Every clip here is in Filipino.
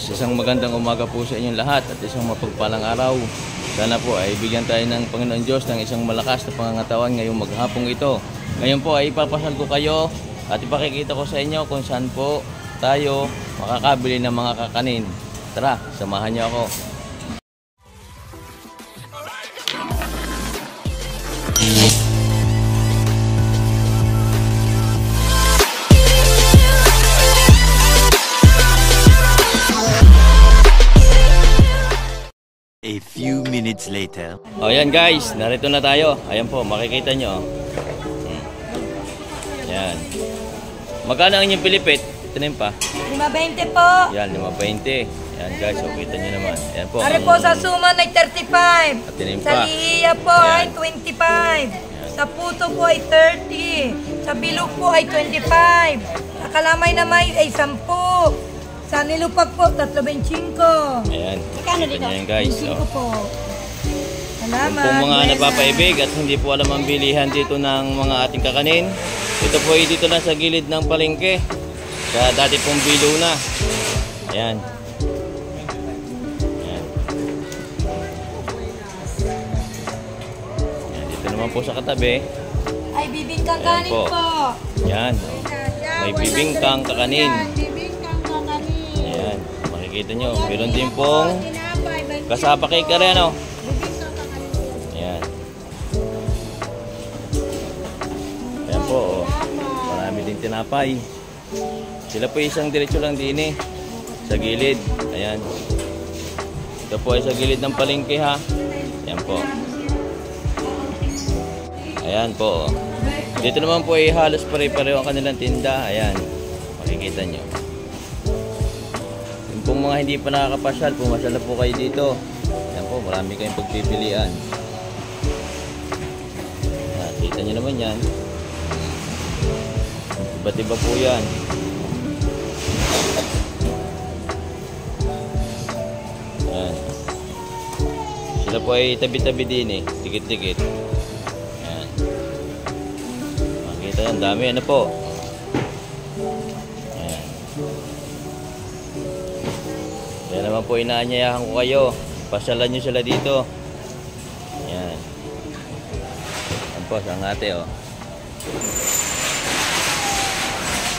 guys, isang magandang umaga po sa inyong lahat at isang mapagpalang araw. Sana po ay bigyan tayo ng Panginoon Diyos ng isang malakas na pangangatawan ngayong maghapong ito. Ngayon po ay ipapasal ko kayo at ipakikita ko sa inyo kung saan po tayo makakabili ng mga kakanin. Tara, samahan niyo ako. A few minutes later. O yan guys, narito na tayo. Ayan po, makikita nyo. Yan. Magkano ang inyong pilipit? Ito pa. 5.20 po. Yan, 5.20. Yan guys, so kita nyo naman. Ayan po. Ari po sa Suman ay 35. At sa Lihiya po ay 25. Sa Puto po ay 30. Sa Bilog po ay 25. Sa Kalamay naman ay 10. Sa Nilupag po, 3.25. Ayan. Ikano dito? Ayan guys. 25 po. Salamat. Kung mga napapaibig at hindi po alam ang bilihan dito ng mga ating kakanin, ito po ay dito lang sa gilid ng palengke. Sa dati pong Bilo na. Ayan. Ayan. Ayan. Dito naman po sa katabi. Ay bibingkang kanin po. Ayan. May bibingkang kakanin. Ayan, makikita nyo. Meron din pong kasapa kay kare, ano? Ayan. Ayan po, oh. Marami din tinapay. Sila po isang diretso lang din sa gilid. Ayan. Ito po ay sa gilid ng palengke, ha. Ayan po. Ayan po, oh. Dito naman po ay halos pare-pareho ang kanilang tinda. Ayan, makikita nyo. Kung mga hindi pa nakakapasyal, pumasyal na po kayo dito. Ayan po, marami kayong pagpipilian. Kita nyo naman yan. Iba't iba po yan. Ayan. Sila po ay tabi-tabi din eh. Dikit-dikit. Ayan. Makikita yan, dami. Ano po? Kaya naman po inaanyayahan ko kayo. Pasyalan nyo sila dito. Ayan. Ayan po, sa ate, oh.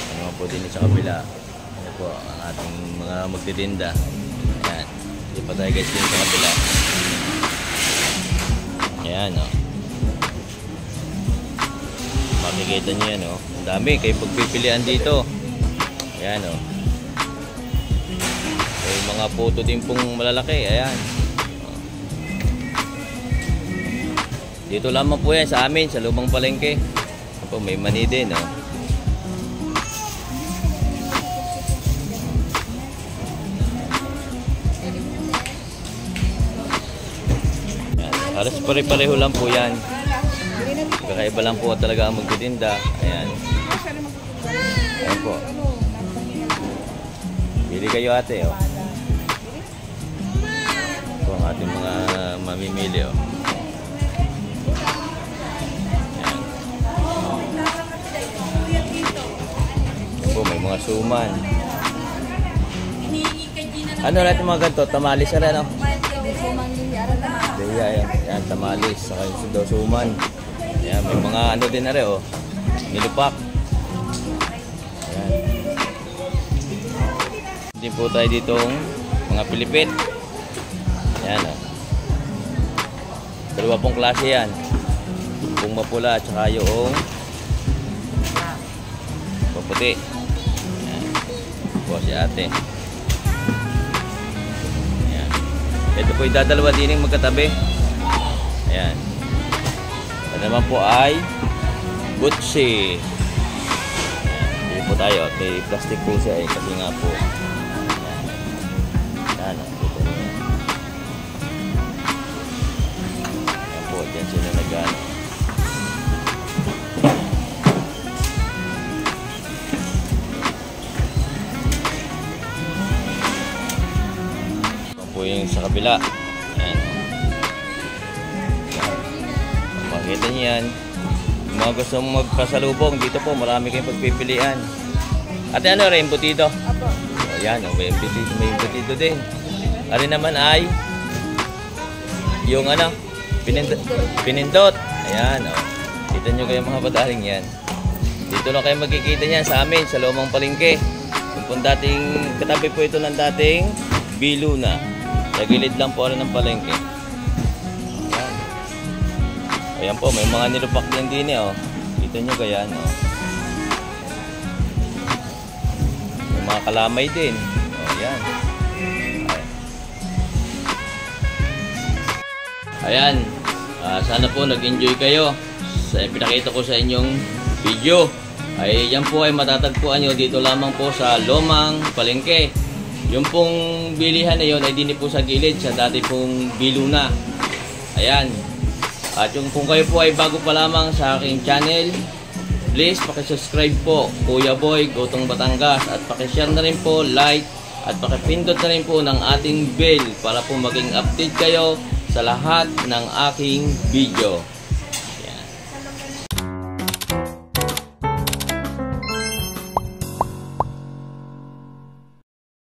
Ayan naman po din sa kabila. Ayan po, ang ating mga magtitinda. Ayan. Hindi pa tayo guys din sa kabila. Ayan, oh. Makikita nyo yan, oh. Ang dami, kayo pagpipilian dito. Ayan, oh. Mga puto din pong malalaki. Ayan. Dito lamang po yan sa amin, sa lumang palengke. Apo, may mani din, oh. Ayan. Halos pare-pareho lang po yan. Kakaiba lang po talaga ang magtitinda. Ayan. Ayan po. Pili kayo ate, oh. Ang ating mga mamimili, oh. Ayan. Po, may mga suman. Ano natin mga ganito? Tamalis na rin, oh. Ayan, ayan, tamalis. Saka yung suman. Ayan, may mga ano din na rin, oh. Nilupak. Ayan. Hindi po tayo ditong mga pilipit. Ayan, oh. Dalawa pong klase yan. Yung mapula at saka yung maputi. Ayan. Po si ate. Ayan. Ito po yung dadalawa din yung magkatabi. Ayan. Ito naman po ay butsi. Ayan. Hindi po tayo. Okay, plastic po siya eh. Kasi nga po. Ayan. Ayan, oh. Diyan sila nag-ano. Ito po yung sa kabila. Ayan. Makikita niyo yan. Yung mga gusto mong magpasalubong, dito po marami kayong pagpipilian. Ate, ano rin? Embutido? Apo. Ayan, oh, may embutido din. Ari naman ay yung ano, pinindot. Ayan, oh. Kita nyo kayo mga padaring yan. Dito na kayo magkikita niyan sa amin, sa Lumang Palengke. Yung pong dating, katabi po ito ng dating Biluna. Sa gilid lang po ng palengke. Ayan. Ayan po, may mga nilupak din oh. Kita nyo ganyan, oh. May mga kalamay din. Oh, ayan. Ayan. Sana po nag-enjoy kayo sa pinakita ko sa inyong video. Ay yan po ay matatagpuan nyo dito lamang po sa Lumang Palengke. Yung pong bilihan na yun ay din po sa gilid sa dati pong Biluna. Ayan. At yung kung kayo po ay bago pa lamang sa aking channel, please pakisubscribe po, Kuya Boy Gotong Batangas, at pakishare na rin po, like, at pakipindot na rin po ng ating bell para po maging update kayo sa lahat ng aking video.